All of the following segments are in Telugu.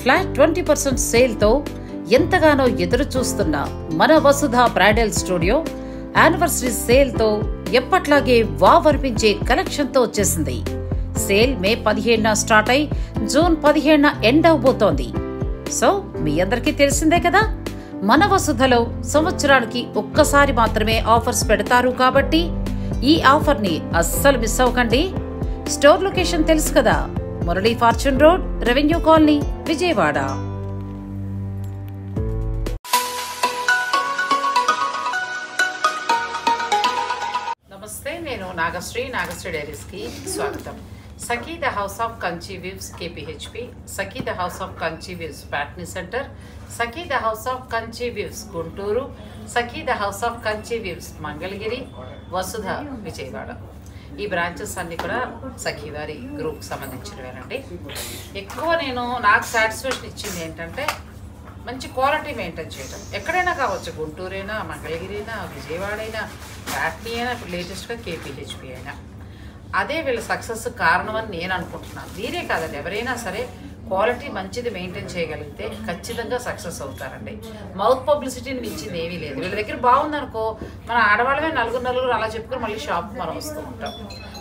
ఫ్లాట్ 20% సేల్తో ఎంతగానో ఎదురు చూస్తున్న మన వసుధ బ్రైడల్ స్టూడియో యానివర్సరీ సేల్తో ఎప్పట్లాగే వావరిపించే కలెక్షన్తో వచ్చేసింది. సేల్ మే 17న స్టార్ట్ అయి జూన్ 17న ఎండ్ అవబోతోంది. సో మీ అందరికీ తెలిసిందే కదా, మన వసుధలో సంవత్సరానికి ఒక్కసారి మాత్రమే ఆఫర్స్ పెడతారు. కాబట్టి ఈ ఆఫర్ని అస్సలు మిస్ అవ్వకండి. స్టోర్ లొకేషన్ తెలుసు కదా, Murali Fortune road, revenue colony, Vijayawada. నమస్తే, నేను నాగశ్రీ డైరీస్కి స్వాగతం. Sakhi the house of Kanchi weaves KPHP, Sakhi the house of Kanchi weaves Patny centre, Sakhi the house of Kanchi weaves Guntur, Sakhi the house of Kanchi weaves Mangalagiri, Vasudha Vijayawada. ఈ బ్రాంచెస్ అన్నీ కూడా సఖీ వారి గ్రూప్కి సంబంధించినవేనండి. ఎక్కువ నాకు సాటిస్ఫాక్షన్ ఇచ్చింది ఏంటంటే మంచి క్వాలిటీ మెయింటైన్ చేయడం. ఎక్కడైనా కావచ్చు, గుంటూరైనా, మంగళగిరైనా, విజయవాడ అయినా, ప్యాట్నీ అయినా, ఇప్పుడు లేటెస్ట్గా KPHP అయినా. అదే వీళ్ళ సక్సెస్ కారణం అని నేను అనుకుంటున్నాను. వీరే కాదండి, ఎవరైనా సరే క్వాలిటీ మంచిది మెయింటైన్ చేయగలిగితే ఖచ్చితంగా సక్సెస్ అవుతారండి. మౌత్ పబ్లిసిటీని మించింది ఏమీ లేదు. వీళ్ళ దగ్గర బాగుందనుకో, మన ఆడవాళ్ళమే నలుగురు అలా చెప్పుకొని మళ్ళీ షాప్కి మనం వస్తూ ఉంటాం.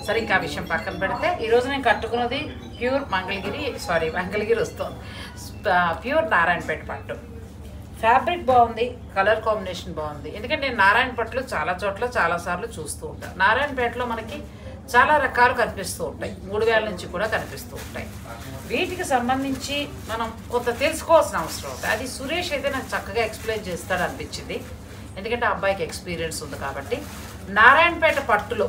సరే, ఇంకా విషయం పక్కన పెడితే ఈరోజు నేను కట్టుకున్నది ప్యూర్ మంగళగిరి వస్తుంది, ప్యూర్ నారాయణపేట పట్టు. ఫ్యాబ్రిక్ బాగుంది, కలర్ కాంబినేషన్ బాగుంది. ఎందుకంటే నేను నారాయణ పట్టులు చాలా చోట్ల చాలాసార్లు చూస్తూ ఉంటాను. నారాయణపేటలో మనకి చాలా రకాలు కనిపిస్తూ ఉంటాయి, 3000 నుంచి కూడా కనిపిస్తూ ఉంటాయి. వీటికి సంబంధించి మనం కొంత తెలుసుకోవాల్సిన అవసరం ఉంటుంది. అది సురేష్ అయితే నాకు చక్కగా ఎక్స్ప్లెయిన్ చేస్తాడు అనిపించింది, ఎందుకంటే అబ్బాయికి ఎక్స్పీరియన్స్ ఉంది కాబట్టి. నారాయణపేట పట్టులో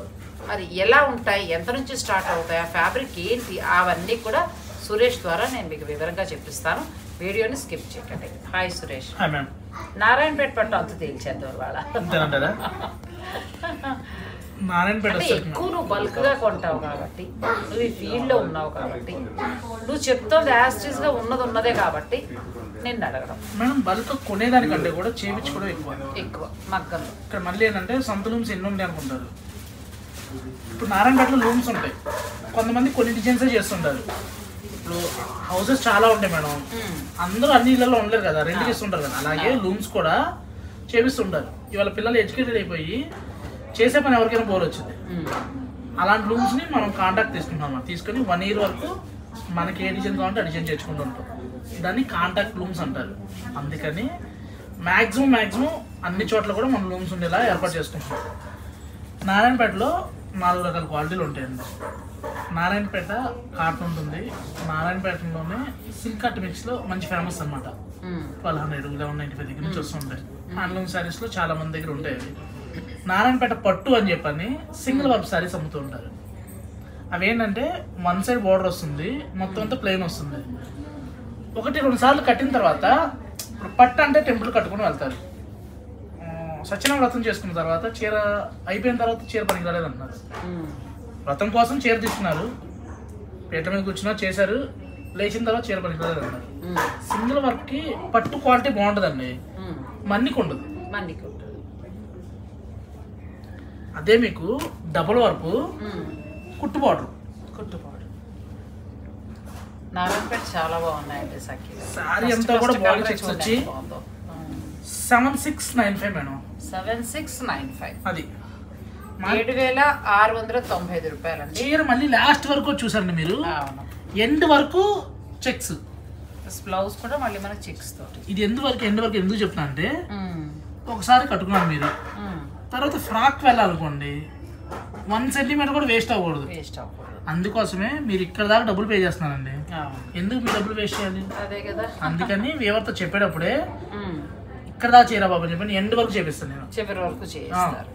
మరి ఎలా ఉంటాయి, ఎంత నుంచి స్టార్ట్ అవుతాయి, ఆ ఫ్యాబ్రిక్ ఏంటి, అవన్నీ కూడా సురేష్ ద్వారా నేను మీకు వివరంగా చెప్పిస్తాను. వీడియోని స్కిప్ చేయకండి. హాయ్ సురేష్. నారాయణపేట పట్టు అంత తేల్చేద్దాం వాళ్ళ. ఎక్కువ నువ్వు బల్క్ గా కొంటావు కాబట్టి, నువ్వు ఈ ఫీల్డ్ లో ఉన్నావు కాబట్టి, నువ్వు చెప్తావు యాస్టీస్ గా ఉన్నదే కాబట్టి నేను అడగడం. మేడం, బల్క్ కొనేదానికంటే కూడా చేయించుకోవడం ఎక్కువ మగ్గలు. ఇక్కడ మళ్ళీ ఏంటంటే సొంత లూమ్స్ ఎన్ని ఉంటాయి అనుకుంటారు. ఇప్పుడు నారాయణపేటలో లూమ్స్ ఉంటాయి, కొంతమంది కొన్ని డిజైన్సే చేస్తుంటారు. ఇప్పుడు హౌసెస్ చాలా ఉంటాయి మేడం, అందరూ అన్ని ఇళ్లలో ఉండలేరు కదా, రెంట్కి ఇస్తుంటారు కదా. అలాగే లూమ్స్ కూడా చేపిస్తుంటారు. ఇవాళ పిల్లలు ఎడ్యుకేటెడ్ అయిపోయి చేసే పని ఎవరికైనా బోర్ వచ్చింది. అలాంటి లూమ్స్ని మనం కాంటాక్ట్ తీసుకుంటాం. తీసుకొని 1 year వరకు మనకి ఏ డిజైన్ కావాలంటే ఆ డిజైన్ చేసుకుంటూ ఉంటాం. దాన్ని కాంటాక్ట్ లూమ్స్ అంటారు. అందుకని మ్యాక్సిమం అన్ని చోట్ల కూడా మనం లూమ్స్ ఉండేలా ఏర్పాటు చేసుకుంటాం. నారాయణపేటలో 4 రకాల క్వాలిటీలు ఉంటాయండి. నారాయణపేట కాటన్ ఉంటుంది. నారాయణపేటలోనే సిల్క్ కట్ మిక్స్లో మంచి ఫేమస్ అనమాట. 1200, 1195 దగ్గర నుంచి వస్తుంటాయి. హ్యాండ్లూమ్ శారీస్లో చాలా మంది దగ్గర ఉంటాయి. నారాయణపేట పట్టు అని చెప్పని సింగిల్ వర్క్ శారీస్ అమ్ముతూ ఉంటారు. అవి ఏంటంటే 1 side బోర్డర్ వస్తుంది, మొత్తం అంతా ప్లెయిన్ వస్తుంది. 1-2 సార్లు కట్టిన తర్వాత, ఇప్పుడు పట్టు అంటే టెంపుల్ కట్టుకుని వెళ్తారు. సత్యనారాయణ వ్రతం చేసుకున్న తర్వాత చీర అయిపోయిన తర్వాత చీర పనికి రాలేదన్నారు. వ్రతం కోసం చీర తీసుకున్నారు, పీట మీద కూర్చున్నా చేశారు, లేచిన తర్వాత చీర పనికి రాలేదన్నారు. సింగిల్ వర్క్కి పట్టు క్వాలిటీ బాగుంటుందండి, మన్నిక ఉండదు. అదే మీకు డబుల్ వర్క్ కుట్టు బార్డర్ నారాయణపేట చాలా బాగున్నాయండి. సారీ అంతా కూడా బాడీ చెక్స్ వచ్చి 7695 మేడం. 7695 అది 7695 రూపాయలండి. చీర మళ్ళీ లాస్ట్ వరకు చూసారండి మీరు, ఎండ్ వరకు చెక్స్. బ్లౌజ్ కూడా మళ్ళీ మనకి చెక్స్ తోటి. ఇది ఎండ్ వరకు ఎందుకు చెప్తున్నా అంటే, ఒకసారి కట్టుకున్నాను మీరు, తర్వాత ఫ్రాక్ వెళ్ళాలనుకోండి 1 centimeter కూడా వేస్ట్ అవ్వకూడదు. అందుకోసమే మీరు ఇక్కడ దాకా డబ్బులు పే చేస్తున్నారండి. ఎందుకు మీరు డబ్బులు వేస్ట్ చేయాలి? అదే కదా. అందుకని వీవర్తో చెప్పేటప్పుడే ఇక్కడ దాకా చేయరా బాబు చెప్పండి, ఎండ్ వరకు చేపిస్తాను నేను, చివరి వరకు చేస్తారు.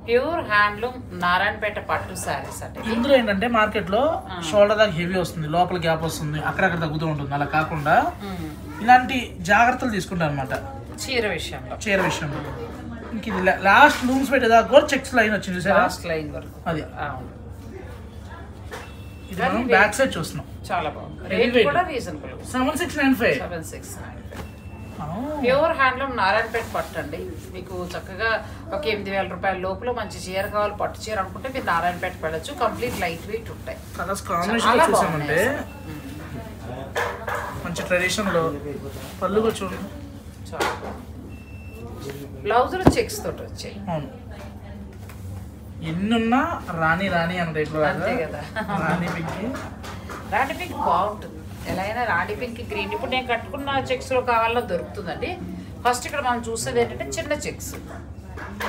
ప్యూర్ హ్యాండ్లూమ్ నారాయణపేట పట్టు శారీస్ అంటే ఇందులో ఏంటంటే మార్కెట్లో షోల్డర్ దాకా హెవీ వస్తుంది, లోపల గ్యాప్ వస్తుంది, అక్కడక్కడ తగ్గుతూ ఉంటుంది. అలా కాకుండా ఇలాంటి జాగ్రత్తలు తీసుకుంటారు అనమాట చీర విషయంలో. ఇంక ఇది లాస్ట్ లూమ్స్ పెట్టేదాకా కూడా చెక్స్ లైన్ వచ్చింది సార్, లాస్ట్ లైన్ వరకు. అది ఇది మనం బ్యాక్ సైడ్ చూస్తున్నాం. చాలా బాగుంది. రేట్ కూడా రీజనబుల్, 7695. ప్యూర్ హ్యాండ్లూమ్ నారాయణపేట పట్టు అండి. మీకు చక్కగా ఒక 8000 రూపాయల లోపల మంచి చీర కావాలి, పట్టు చీర అనుకుంటే మీరు నారాయణపేట వెళ్ళొచ్చు. కంప్లీట్ లైట్ వెయిట్ ఉంటాయి. కలర్స్ కాంబినేషన్ చూసామంటే మంచి ట్రెడిషన్లో పళ్ళు కూడా చూడండి. బ్లౌజులు చెక్స్ తోటి వచ్చాయి. అవును, ఎన్నున్నా రాణి రాణి అన్న రేట్లో అంతే కదా. రాణి పింక్, రాణి పింక్ బాగుంటుంది. ఎలా అయినా రాణి పింక్ గ్రీన్ ఇప్పుడు నేను కట్టుకున్న చెక్స్లో కావాలన్నా దొరుకుతుందండి. ఫస్ట్ ఇక్కడ మనం చూసేది ఏంటంటే చిన్న చెక్స్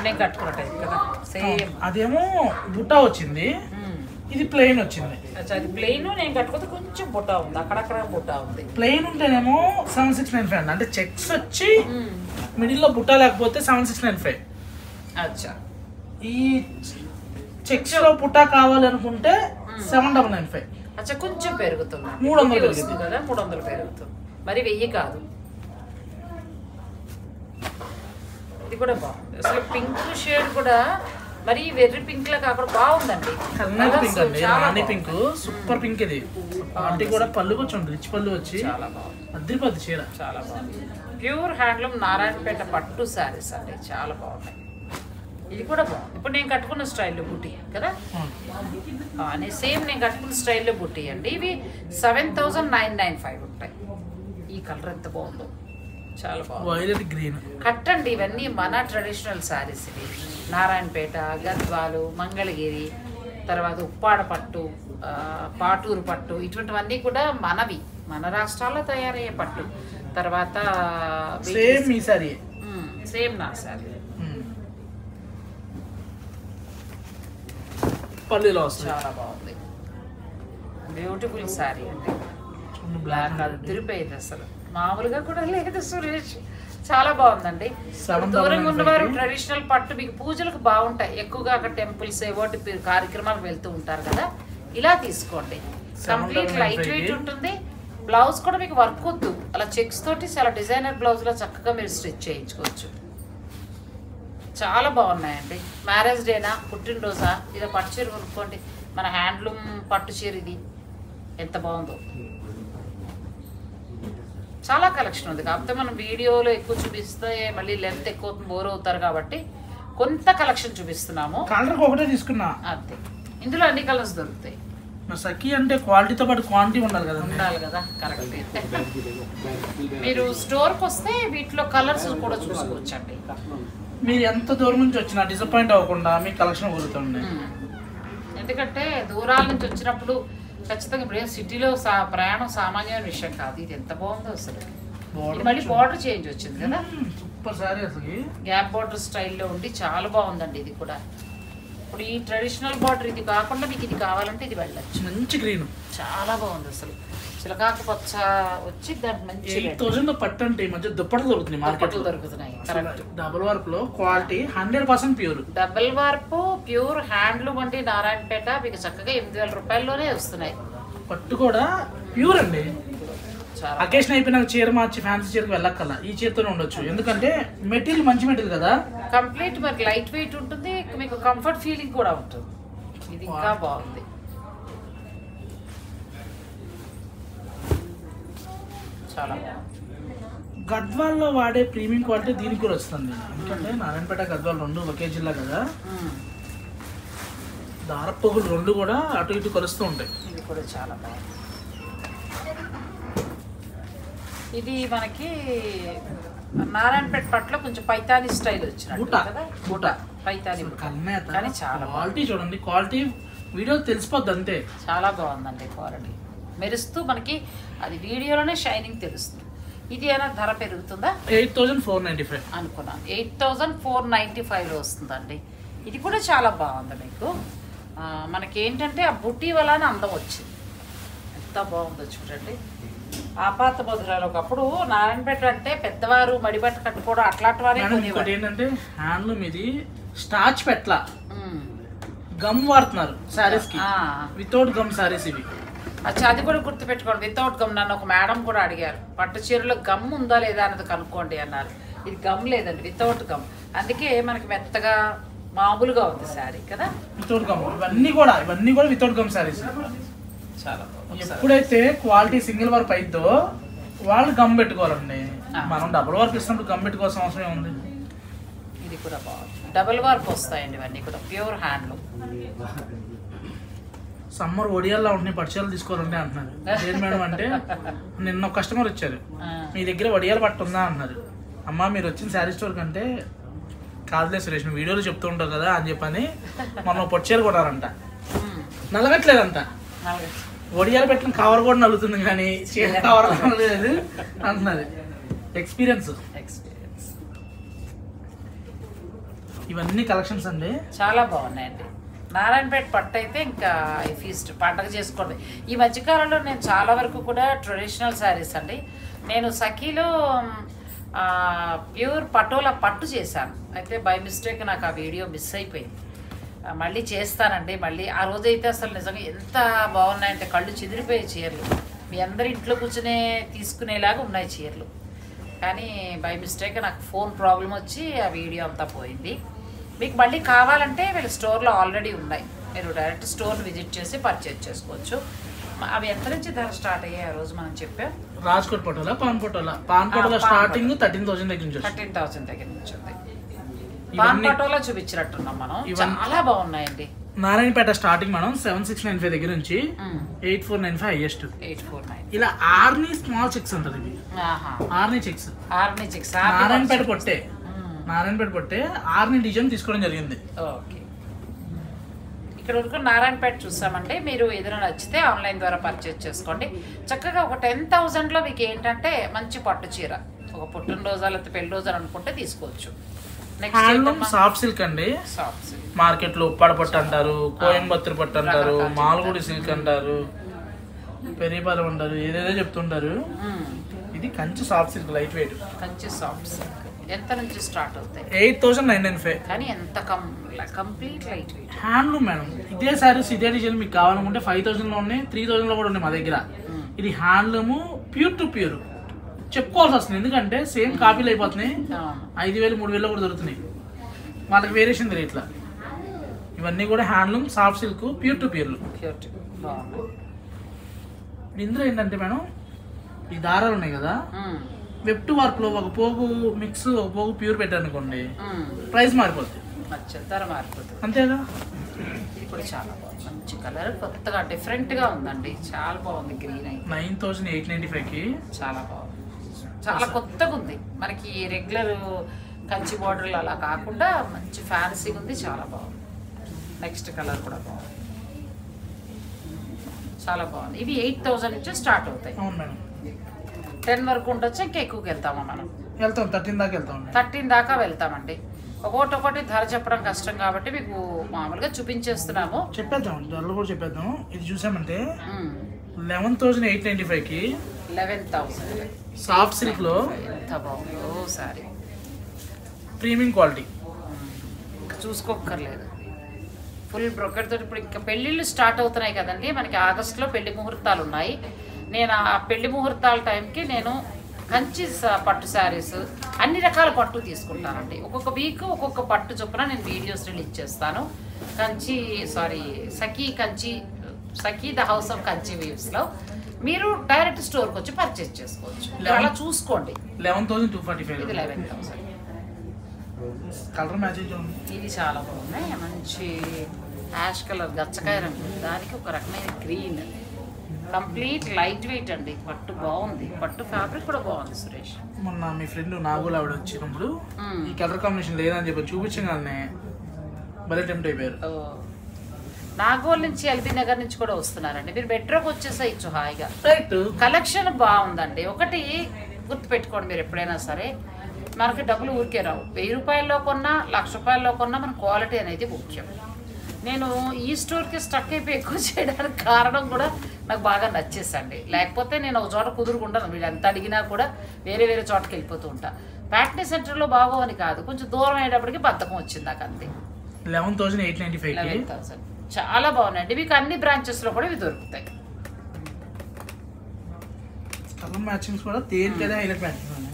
నేను కట్టుకున్న టైప్ కదా సేమ్. అదేమో బుట్టా వచ్చింది, ఇది ప్లెయిన్ వచ్చింది. అది ప్లెయిన్, నేను కట్టుకుంటే కొంచెం బుట్టా ఉంది, అక్కడక్కడ బుట్టా ఉంది. ప్లెయిన్ ఉంటేనేమో 7695 అంటే చెక్స్ వచ్చి మిడిల్లో బుట్టా లేకపోతే 7695. అచ్చా, ఈ చెక్స్ లో బుట్టా కావాలనుకుంటే 7995. అచ్చా, కొంచెం పెరుగుతుంది, 300 వస్తుంది కదా, 300 పెరుగుతుంది, మరి 1000 కాదు. ఇది కూడా బాగుంది అసలు. పింక్ షేడ్ కూడా మరి వెర్రి పింక్ లా కాకుండా బాగుందండి. పింక్ అండి, రాణి పింక్ సూపర్ పింక్. ఇది క్వాలిటీ కూడా పళ్ళు కొంచెం రిచ్ పళ్ళు వచ్చి చాలా బాగుంది, అద్దరిపోద్ది చీర. చాలా బాగుంది. ప్యూర్ హ్యాండ్లూమ్ నారాయణపేట పట్టు శారీస్ అండి, చాలా బాగున్నాయి. ఇది కూడా బాగుంది. ఇప్పుడు నేను కట్టుకున్న స్టైల్లో బుట్టి కదా, సేమ్ నేను కట్టుకున్న స్టైల్లో బుట్టి అండి. ఇవి 7995 ఉంటాయి. ఈ కలర్ ఎంత బాగుందో, చాలా బాగుంది. గ్రీన్ కట్టండి, ఇవన్నీ మన ట్రెడిషనల్ శారీస్. ఇవి నారాయణపేట, గద్వాలు, మంగళగిరి, తర్వాత ఉప్పాడ పట్టు, పాటూరు పట్టు, ఇటువంటివన్నీ కూడా మనవి, మన రాష్ట్రాల్లో తయారయ్యే పట్టు. తర్వాత సేమ్ ఈ సారీ, సేమ్ నా శారీ పల్లీలో చాలా బాగుంది. బ్యూటిఫుల్ శారీ అండి. బ్లాక్ అదిరిపోయింది అసలు, మామూలుగా కూడా లేదు సురేష్, చాలా బాగుందండి. దూరంగా ఉన్నవారు ట్రెడిషనల్ పట్టు మీకు పూజలకు బాగుంటాయి, ఎక్కువగా అక్కడ టెంపుల్స్ ఏవోటి కార్యక్రమాలు వెళ్తూ ఉంటారు కదా, ఇలా తీసుకోండి. కంప్లీట్ లైట్ వెయిట్ ఉంటుంది. బ్లౌజ్ కూడా మీకు వర్క్ వద్దు, అలా చెక్స్ తోటి చాలా డిజైనర్ బ్లౌజ్లో చక్కగా మీరు స్టిచ్ చేయించుకోవచ్చు. చాలా బాగున్నాయండి. మ్యారేజ్ డేనా, పుట్టినరోజా, ఇలా పట్టు చీర కొనుక్కోండి. మన హ్యాండ్లూమ్ పట్టు చీర ఇది ఎంత బాగుందో. చాలా కలెక్షన్ ఉంది, కాకపోతే మనం వీడియోలో ఎక్కువ చూపిస్తే మళ్ళీ లెంత్ ఎక్కువ బోర్ అవుతారు కాబట్టి కొంత కలెక్షన్ చూపిస్తున్నాము. కలర్ ఒకటే తీసుకున్నా అంతే, ఇందులో అన్ని కలర్స్ దొరుకుతాయి. సఖీ అంటే క్వాలిటీతో పాటు క్వాంటిటీ ఉండాలి కదా. ఉండాలి కదా, కరెక్ట్. మీరు స్టోర్కి వస్తే వీటిలో కలర్స్ కూడా చూసుకోవచ్చండి. మీరు ఎంత దూరం నుంచి వచ్చినా డిసప్పాయింట్ అవ్వకుండా మీ కలెక్షన్ కుదురుతుంది. ఎందుకంటే దూరాల నుంచి వచ్చినప్పుడు ఖచ్చితంగా ఇప్పుడు సిటీలో ప్రయాణం సామాన్యమైన విషయం కాదు. ఇది ఎంత బాగుందో అసలు. మళ్ళీ బార్డర్ చేంజ్ వచ్చింది కదా, సూపర్ సారీ అసలు. గ్యాప్ బార్డర్ స్టైల్లో ఉండి చాలా బాగుందండి. ఇది కూడా ఇప్పుడు ఈ ట్రెడిషనల్ బార్డర్ ఇది కాకుండా మీకు ఇది కావాలంటే ఇది వెళ్ళచ్చు. మంచి గ్రీన్, చాలా బాగుంది అసలు. చిలకాకు పచ్చ వచ్చి దానికి మంచి 8000 పట్టు అంటే ఈ మధ్య దుప్పట్లు దొరుకుతున్నాయి, మార్కెట్లో దొరుకుతున్నాయి. కరెక్ట్. డబుల్ వర్క్ లో క్వాలిటీ 100% ప్యూర్. డబుల్ వార్పు ప్యూర్ హ్యాండ్లూమ్ అండి నారాయణపేట. మీకు చక్కగా 8000 రూపాయల్లోనే వస్తున్నాయి. పట్టు కూడా ప్యూర్ అండి. అకేషన్ అయిపోయినాక చీర మార్చి ఫ్యాన్సీ చీరకు వెళ్ళక్కల ఈ చీరతోనే ఉండొచ్చు, ఎందుకంటే మెటీరియల్ మంచి మెటీరియల్ కదా. కంప్లీట్ మనకి లైట్ వెయిట్ ఉంటుంది, మీకు కంఫర్ట్ ఫీలింగ్ కూడా ఉంటుంది. ఇది ఇంకా బాగుంది, చాలా బాగుంది. గద్వాల్లో వాడే ప్రీమియం క్వాలిటీ దీనికి కూడా వస్తుంది, ఎందుకంటే నారాయణపేట గద్వాల్ రెండు ఒకే జిల్లా కదా. దారపోగులు రెండు కూడా అటు ఇటు కలుస్తూ ఉంటాయి. ఇది కూడా చాలా బాగుంది. ఇది మనకి నారాయణపేట పట్ల కొంచెం పైతాని స్టైల్ వచ్చినట్టు కదా, బూటా పైతాని కానీ చాలా క్వాలిటీ చూడండి. క్వాలిటీ వీడియో తెలిసిపోద్ది అంతే. చాలా బాగుందండి క్వాలిటీ, మెరుస్తూ మనకి అది వీడియోలోనే షైనింగ్ తెలుస్తుంది. ఇది అయినా ధర పెరుగుతుందా? 8495 అనుకున్నాను. 8495లో వస్తుందండి. ఇది కూడా చాలా బాగుంది. మీకు మనకి ఏంటంటే ఆ బుట్టి వలన అందం వచ్చింది, ఎంత బాగుందో చూడండి. ఆపాత మధురాలు ఒకప్పుడు నారాయణపేట అంటే పెద్దవారు మడిబట్ట కట్టుకోవడం అట్లాంటి వారే. ఏంటంటే హ్యాండ్లూమ్ ఇది స్టార్చ్ పెట్ల గమ్ వాడుతున్నారు సారీస్ కి, వితౌట్ గమ్ సారీస్ ఇవి. అచ్చా, అది కూడా గుర్తుపెట్టుకోండి, వితౌట్ గమ్. నన్ను ఒక మేడం కూడా అడిగారు, పట్టు చీరలో గమ్ ఉందా లేదా అన్నది కనుక్కోండి అన్నారు. ఇది గమ్ లేదండి, వితౌట్ గమ్. అందుకే మనకి మెత్తగా మామూలుగా ఉంది శారీ కదా, వితౌట్ గమ్. ఇవన్నీ కూడా వితౌట్ గమ్ సారీస్. చాలా ఎప్పుడైతే క్వాలిటీ సింగిల్ వర్క్ అయిద్దో వాళ్ళు గమ్ పెట్టుకోవాలండి. మనం డబుల్ వర్క్ ఇచ్చినప్పుడు గమ్ పెట్టుకోవాల్సిన అవసరం ఉంది. ఇది కూడా బాగుంది, డబుల్ వర్క్ వస్తాయండి ఇవన్నీ కూడా ప్యూర్ హ్యాండ్లూమ్. సమ్మర్ ఒడియాల్లో ఉంటున్నాయి పట్టుచీరలు తీసుకోవాలంటే అంటున్నారు. లేదు మేడం అంటే నిన్న ఒక కస్టమర్ వచ్చారు, మీ దగ్గర వడియాల పట్టు ఉందా అన్నారు. అమ్మ మీరు వచ్చిన శారీ స్టోర్ కంటే కాదులే సురేష్ నువ్వు వీడియోలో చెప్తూ ఉంటావు కదా అని చెప్పని మొన్న పట్టుచీర కొట్టారంట, నలగట్లేదంట. వడియాలు పెట్టిన కవర్ కూడా నలుగుతుంది కానీ చీర కవర్ లేదు అంటున్నది. ఎక్స్పీరియన్స్ ఇవన్నీ కలెక్షన్స్ అండి చాలా బాగున్నాయండి. నారాయణపేట పట్టు అయితే ఇంకా ఈ ఫీస్ట్ పండగ చేసుకోండి. ఈ మధ్యకాలంలో నేను చాలా వరకు కూడా ట్రెడిషనల్ శారీస్ అండి. నేను సఖీలో ప్యూర్ పటోలా పట్టు చేశాను, అయితే బై మిస్టేక్ నాకు ఆ వీడియో మిస్ అయిపోయింది. మళ్ళీ చేస్తానండి. మళ్ళీ ఆ రోజైతే అసలు నిజంగా ఎంత బాగున్నాయంటే కళ్ళు చెదిరిపోయే చీరలు, మీ అందరి ఇంట్లో కూర్చునే తీసుకునేలాగా ఉన్నాయి చీరలు. కానీ బై మిస్టేక్ నాకు ఫోన్ ప్రాబ్లం వచ్చి ఆ వీడియో అంతా పోయింది. మీకు మళ్ళీ కావాలంటే వీళ్ళ స్టోర్లో ఆల్రెడీ ఉన్నాయి, మీరు డైరెక్ట్ స్టోర్ని విజిట్ చేసి పర్చేజ్ చేసుకోవచ్చు. అవి ఎంత నుంచి ధర స్టార్ట్ అయ్యాయి ఆ రోజు మనం చెప్పాం? రాజ్కోట్ పటోలా పాన్ పటోలా స్టార్టింగ్ 13,000 దగ్గర నుంచి 13,000 దగ్గర నుంచి ఉంది. పాన్ పటోలా చూపించినట్టున్నాం మనం, చాలా బాగున్నాయండి. నారాయణపేట స్టార్టింగ్ మనం 7695 దగ్గర నుంచి 8495 హైయెస్ట్. 849 ఇలా ఆర్ని స్మాల్ చెక్స్ అంటారు ఇవి. ఆర్ని చెక్స్ నారాయణపేట పొట్టే ఆర్ని డిజైన్ తీసుకోవడం జరిగింది. ఓకే, ఇక్కడ వరకు నారాయణపేట చూసామంటే మీరు ఏదైనా నచ్చితే ఆన్లైన్ ద్వారా పర్చేజ్ చేసుకోండి. చక్కగా ఒక 10,000లో మీకు ఏంటంటే మంచి పట్టు చీర, ఒక పుట్టినరోజు లేకపోతే పెళ్లి రోజు అనుకుంటే తీసుకోవచ్చు. సాఫ్ట్ సిల్క్ అండి. మార్కెట్ లో ఉప్పాడ పట్టు అంటారు, కోయంబత్తూరు పట్టు అంటారు, మాల్గూడి సిల్క్ అంటారు, పెరిపాలెం అంటారు, ఏదేదో చెప్తుంటారు. ఇది Kanchi soft silk, light weight Kanchi soft silk. ఎంత నుంచి స్టార్ట్ అవుతాయి? 8,995. కానీ ఎంత complete light weight. Handloom madam. ఇదే సారీస్ ఇదే డిజైన్ మీకు కావాలనుకుంటే 5,000 లో ఉన్నాయి, 3,000 లో కూడా ఉన్నాయి మా దగ్గర. ఇది హ్యాండ్లూమ్ ప్యూర్ టు ప్యూర్ చెప్పుకోవాల్సి వస్తుంది, ఎందుకంటే సేమ్ కాపీలు అయిపోతున్నాయి. 5,000 3,000 కూడా దొరుకుతున్నాయి, వాళ్ళకి వేరియేషన్ తెలియదు. ఇట్లా ఇవన్నీ కూడా handloom soft silk pure to ప్యూర్లు. ఇందులో ఏంటంటే మేడం ఈ దారాలు ఉన్నాయి కదా, వెబ్ టు వర్క్ లో ఒక పోగు మిక్స్ ఒక పోగు ప్యూర్ పెట్టారనుకోండి ప్రైస్ మారిపోతుంది, ధర మారిపోతుంది. అంతేగా. ఇప్పుడు చాలా బాగుంది, మంచి కలర్, కొత్తగా డిఫరెంట్ గా ఉందండి, చాలా బాగుంది. గ్రీన్ అయితే 9,895కి చాలా బాగుంది, చాలా కొత్తగా ఉంది. మనకి రెగ్యులర్ కంచి బార్డర్లు అలా కాకుండా మంచి ఫ్యాన్సీగా ఉంది, చాలా బాగుంది. నెక్స్ట్ కలర్ కూడా బాగుంది, చాలా బాగుంది. ఇవి 8,000 నుంచి స్టార్ట్ అవుతాయి. అవును మేడం. 10 వరకు ఉండొచ్చు, ఇంకా ఎక్కువకి వెళ్తామా మనం? వెళ్తాం, 13 దాకా వెళ్తాం. 13 దాకా వెళ్తామండి. ఒక్కొక్కటి ధర చెప్పడం కష్టం కాబట్టి మీకు మామూలుగా చూపించేస్తున్నాము, చెప్పేద్దాం. ధరలు కూడా చెప్పేద్దాం. ఇది చూసామంటే 11,895కి 11,000 సాఫ్ట్ సిల్క్ లో ఎంత బాగుందో సారీ, ప్రీమియం క్వాలిటీ, చూసుకోక్కర్లేదు. ఫుల్ బ్రోకెట్ తోటి. ఇప్పుడు ఇంకా పెళ్ళిళ్ళు స్టార్ట్ అవుతున్నాయి కదండి, మనకి ఆగస్టులో పెళ్లి ముహూర్తాలు ఉన్నాయి. నేను ఆ పెళ్లి ముహూర్తాల టైంకి నేను కంచి పట్టు శారీస్ అన్ని రకాల పట్టు తీసుకుంటానండి. ఒక్కొక్క వీక్ ఒక్కొక్క పట్టు చొప్పున నేను వీడియోస్ రిలీజ్ చేస్తాను. సఖీ ద హౌస్ ఆఫ్ కంచి వీవ్స్లో మీరు డైరెక్ట్ స్టోర్కి వచ్చి పర్చేజ్ చేసుకోవచ్చు. అలా చూసుకోండి. 11,245. ఇది 11,000. కలర్ మ్యాచింగ్ ఇది చాలా బాగున్నాయి, మంచి యాష్ కలర్ గచ్చకాయ రంగు, దానికి ఒక రకమైన గ్రీన్, కంప్లీట్ లైట్ వెయిట్ అండి. పట్టు బాగుంది, పట్టు ఫ్యాబ్రిక్ కూడా బాగుంది. సురేష్ మొన్న మీ ఫ్రెండ్ నాగోలు ఆవిడ వచ్చినప్పుడు ఈ కలర్ కాంబినేషన్ లేదని చెప్పి చూపించగానే భలే టెంప్ట్ అయిపోయారు. నాగోల్ నుంచి ఎల్బీ నగర్ నుంచి కూడా వస్తున్నారండి, మీరు మెట్రోకి వచ్చేసేయచ్చు హాయిగా. కలెక్షన్ బాగుందండి. ఒకటి గుర్తు పెట్టుకోండి, మీరు ఎప్పుడైనా సరే మనకి డబ్బులు ఊరికే రావు. 1000 రూపాయల్లో కొన్నా 1,00,000 రూపాయల్లో కొన్నా మన క్వాలిటీ అనేది ముఖ్యం. నేను ఈ స్టోర్కి స్టక్ అయిపోయి ఎక్కువ చేయడానికి కారణం కూడా నాకు బాగా నచ్చేసండి. లేకపోతే నేను ఒక చోట కుదురుకుంటాను, వీళ్ళు ఎంత అడిగినా కూడా వేరే వేరే చోటకి వెళ్ళిపోతూ ఉంటా. ప్యాట్నీ సెంటర్లో బాగోని కాదు, కొంచెం దూరం అయ్యేటప్పటికి బద్ధకం వచ్చింది నాకు అంతే. 11,895 చాలా బాగున్నాయండి. మీకు అన్ని బ్రాంచెస్లో కూడా ఇవి దొరుకుతాయి.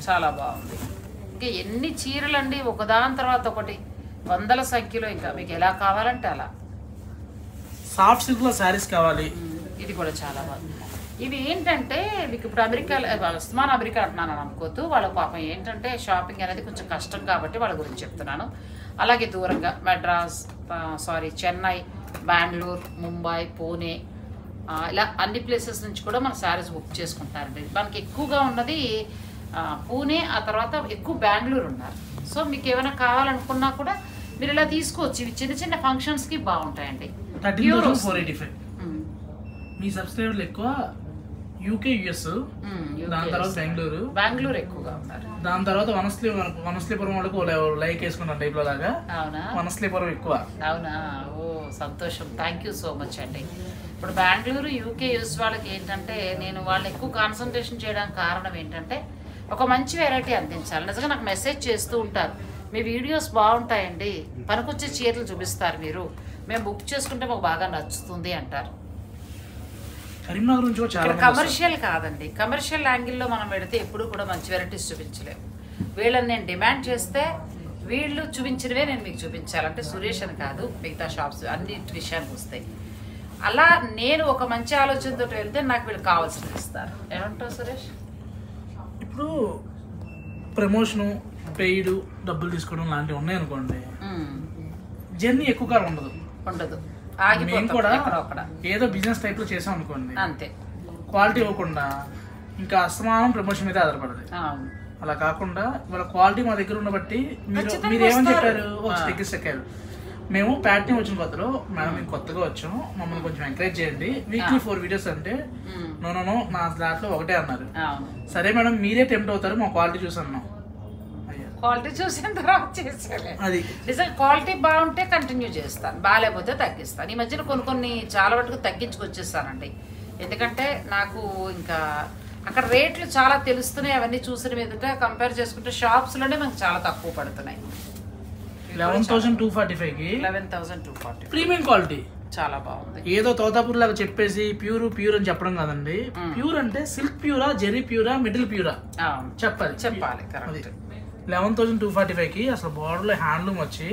చాలా బాగుంది. ఇంకా ఎన్ని చీరలండి, ఒకదాని తర్వాత ఒకటి, వందల సంఖ్యలో. ఇంకా మీకు ఎలా కావాలంటే అలా. సాఫ్ట్ సిల్క్ లో సారీస్ కావాలి. ఇది కూడా చాలా బాగుంది. ఇవి ఏంటంటే మీకు ఇప్పుడు అమెరికా అంటున్నాను అనుకోవద్దు, వాళ్ళ పాపం ఏంటంటే షాపింగ్ అనేది కొంచెం కష్టం కాబట్టి వాళ్ళ గురించి చెప్తున్నాను. అలాగే దూరంగా చెన్నై, బెంగళూరు, ముంబై, పూణే ఇలా అన్ని ప్లేసెస్ నుంచి కూడా మన శారీస్ బుక్ చేసుకుంటారండి. మనకి ఎక్కువగా ఉన్నది పూణే, ఆ తర్వాత ఎక్కువ బెంగళూరు ఉన్నారు. సో మీకు ఏమైనా కావాలనుకున్నా కూడా మీరు ఇలా తీసుకోవచ్చు. ఇవి చిన్న చిన్న ఫంక్షన్స్కి బాగుంటాయండి. 13,485. మీ సబ్స్క్రైబర్లు ఎక్కువ యూకే, యుఎస్, దాని తర్వాత బెంగళూరు ఎక్కువగా ఉన్నారు. దాని తర్వాత వనస్లీపురం వాళ్ళకు లైక్ వేసుకున్నాను టైప్ లో లాగా. అవునా? వనస్లీపురం ఎక్కువ. అవునా? ఓ సంతోషం, థ్యాంక్ యూ సో మచ్ అండి. ఇప్పుడు బెంగళూరు, యూకే, యుఎస్ వాళ్ళకి ఏంటంటే నేను వాళ్ళని ఎక్కువ కాన్సన్ట్రేషన్ చేయడానికి కారణం ఏంటంటే ఒక మంచి వెరైటీ అందించాలి. నిజంగా నాకు మెసేజ్ చేస్తూ ఉంటారు, మీ వీడియోస్ బాగుంటాయండి, పనికొచ్చే చీరలు చూపిస్తారు మీరు, మేము బుక్ చేసుకుంటే మాకు బాగా నచ్చుతుంది అంటారు. కరీంనగర్ నుంచి చాలా కమర్షియల్ కాదండి, కమర్షియల్ యాంగిల్లో మనం పెడితే ఎప్పుడు కూడా మంచి వెరైటీస్ చూపించలేము. వీళ్ళని నేను డిమాండ్ చేస్తే వీళ్ళు చూపించినవే నేను మీకు చూపించాలంటే సురేష్ అని కాదు, మిగతా షాప్స్ అన్ని విషయానికి వస్తాయి. అలా నేను ఒక మంచి ఆలోచనతో వెళ్తే నాకు వీళ్ళు కావాల్సింది ఇస్తారు. ఏమంటావు సురేష్? ఇప్పుడు ప్రమోషను, పెయిడ్, డబ్బులు తీసుకోవడం లాంటివి ఉన్నాయనుకోండి, జర్నీ ఎక్కువ కాలం ఉండదు. మేము కూడా ఏదో బిజినెస్ టైప్ లో చేసాం అనుకోండి, అంతే, క్వాలిటీ ఇవ్వకుండా ఇంకా అసమానం ప్రమోషన్ మీద ఆధారపడదు. అలా కాకుండా వాళ్ళ క్వాలిటీ మా దగ్గర ఉన్న బట్టి మీరు ఏమని చెప్పారు, తగ్గిస్తారు. మేము ప్యాటర్న్ వచ్చిన కొత్తలో మేడం మేము కొత్తగా వచ్చాము, మమ్మల్ని కొంచెం ఎంకరేజ్ చేయండి, వీక్లీ 4 వీడియోస్ అంటే నో నా దాంట్లో ఒకటే అన్నారు. సరే మేడం మీరే టెంప్ట్ అవుతారు మా క్వాలిటీ చూసి అన్నాం. క్వాలిటీ చూసిన తర్వాత చేసేలే. నిజంగా క్వాలిటీ బాగుంటే కంటిన్యూ చేస్తాను, బాగాలేకపోతే తగ్గిస్తాను. ఈ మధ్యన కొన్ని చాలా వరకు తగ్గించుకొచ్చేస్తానండి. ఎందుకంటే నాకు ఇంకా అక్కడ రేట్లు చాలా తెలుస్తున్నాయి. అవన్నీ చూసిన మీదట కంపేర్ చేసుకుంటే షాప్స్లోనే మనకు చాలా తక్కువ పడుతున్నాయి. 11,245కి 11,240 ప్రీమియం క్వాలిటీ చాలా బాగుంది. ఏదో తోతాపూర్ లాగా చెప్పేసి ప్యూర్ అని చెప్పడం కాదండి. ప్యూర్ అంటే సిల్క్ ప్యూరా, జెరీ ప్యూరా, మిడిల్ ప్యూరా చెప్పాలి. 11,245కి అసలు బోర్డర్ లో హ్యాండ్లూమ్ వచ్చి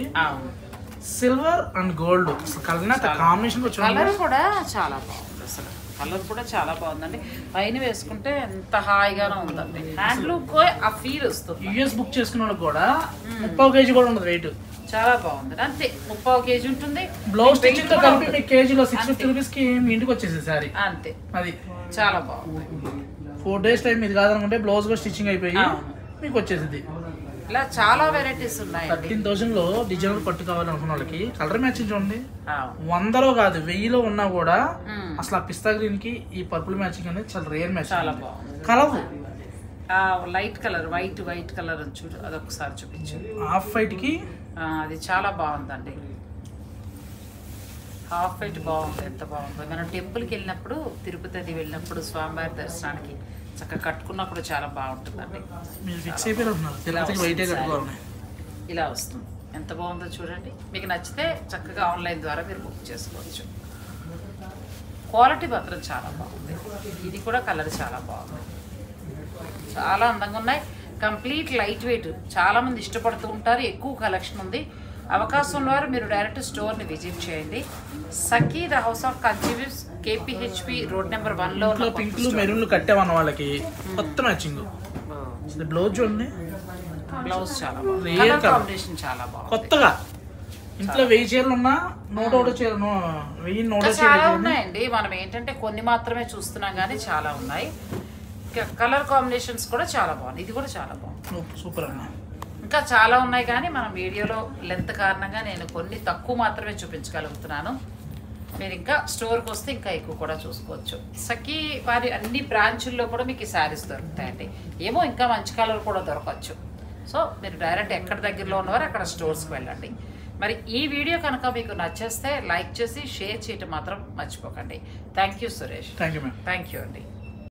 silver and gold combination colour కూడా చాలా బాగుంది. అసలు కలర్ కూడా చాలా బాగుందండి. పైన వేసుకుంటే ఎంత హాయిగానే ఉందండి. హ్యాండ్లూమ్ ఆ ఫీల్ వస్తుంది. యూఎస్ బుక్ చేసుకున్న వాళ్ళకి కూడా 30 kg కూడా ఉండదు వెయిట్. చాలా బాగుంది. అంతే 30 kg ఉంటుంది. బ్లౌజ్ స్టిచ్చింగ్ తో కలిపి మీకు కేజీలో 650 రూపీస్ కి మీ ఇంటికి వచ్చేసి సారీ. అంతే, అది చాలా బాగుంది. 4 days టైం ఇది కాదనుకుంటే బ్లౌజ్ కూడా స్టిచ్చింగ్ అయిపోయి మీకు వచ్చేసింది. ఇలా చాలా వెరైటీస్ ఉన్నాయి. 13,000 లో డిజైనర్ పట్టు కావాలనుకున్న వాళ్ళకి కలర్ మ్యాచింగ్ చూడండి, 100లో కాదు 1000లో ఉన్నా కూడా అసలు ఆ పిస్తా గ్రీన్ కి ఈ పర్పుల్ మ్యాచింగ్ అనేది చాలా రేర్ మ్యాచింగ్. చాలా బాగుంది. Colour light colour, white colour అని చూడు, అదొకసారి చూపించు. హాఫ్ వైట్ కి అది చాలా బాగుందండి. హాఫ్ వైట్ బాగుంది, ఎంత బాగుంది. మనం టెంపుల్కి వెళ్ళినప్పుడు, తిరుపతి వెళ్ళినప్పుడు స్వామివారి దర్శనానికి చక్కగా కట్టుకున్నప్పుడు చాలా బాగుంటుందండి. ఇలా వస్తుంది, ఎంత బాగుందో చూడండి. మీకు నచ్చితే చక్కగా ఆన్లైన్ ద్వారా మీరు బుక్ చేసుకోవచ్చు. క్వాలిటీ మాత్రం చాలా బాగుంది. ఇది కూడా కలర్ చాలా బాగుంది, చాలా అందంగా ఉన్నాయి. కంప్లీట్ లైట్ వెయిట్, చాలామంది ఇష్టపడుతూ ఉంటారు. ఎక్కువ కలెక్షన్ ఉంది. అవకాశం ఉన్నవారు మీరు డైరెక్ట్ స్టోర్ని విజిట్ చేయండి. Sakhi the house of Kanchi weaves, KPHP road number 1లో. పింక్లు మెరూన్లు కట్టామన్న వాళ్ళకి కొత్త మ్యాచింగ్ బ్లౌజ్ చూడండి. బ్లౌజ్ చాలా బాగుంది, కలర్ కాంబినేషన్ చాలా బాగుంది. కొత్తగా ఇంట్లో 1000 చీరలు ఉన్నా 101 చీరలు 1000 చాలా ఉన్నాయండి. మనం ఏంటంటే కొన్ని మాత్రమే చూస్తున్నాం కానీ చాలా ఉన్నాయి. కలర్ కాంబినేషన్స్ కూడా చాలా బాగుంది. ఇది కూడా చాలా బాగుంది, సూపర్ అన్న. ఇంకా చాలా ఉన్నాయి కానీ మనం వీడియోలో లెంత్ కారణంగా నేను కొన్ని తక్కువ మాత్రమే చూపించగలుగుతున్నాను. మీరు ఇంకా స్టోర్కి వస్తే ఇంకా ఎక్కువ కూడా చూసుకోవచ్చు. సఖీ వారి అన్ని బ్రాంచుల్లో కూడా మీకు ఈ శారీస్ దొరుకుతాయండి. ఏమో ఇంకా మంచి కలర్ కూడా దొరకవచ్చు. సో మీరు డైరెక్ట్ ఎక్కడ దగ్గరలో ఉన్నవారు అక్కడ స్టోర్స్కి వెళ్ళండి. మరి ఈ వీడియో కనుక మీకు నచ్చేస్తే లైక్ చేసి షేర్ చేయటం మాత్రం మర్చిపోకండి. Thank you Suresh. Thank you అండి.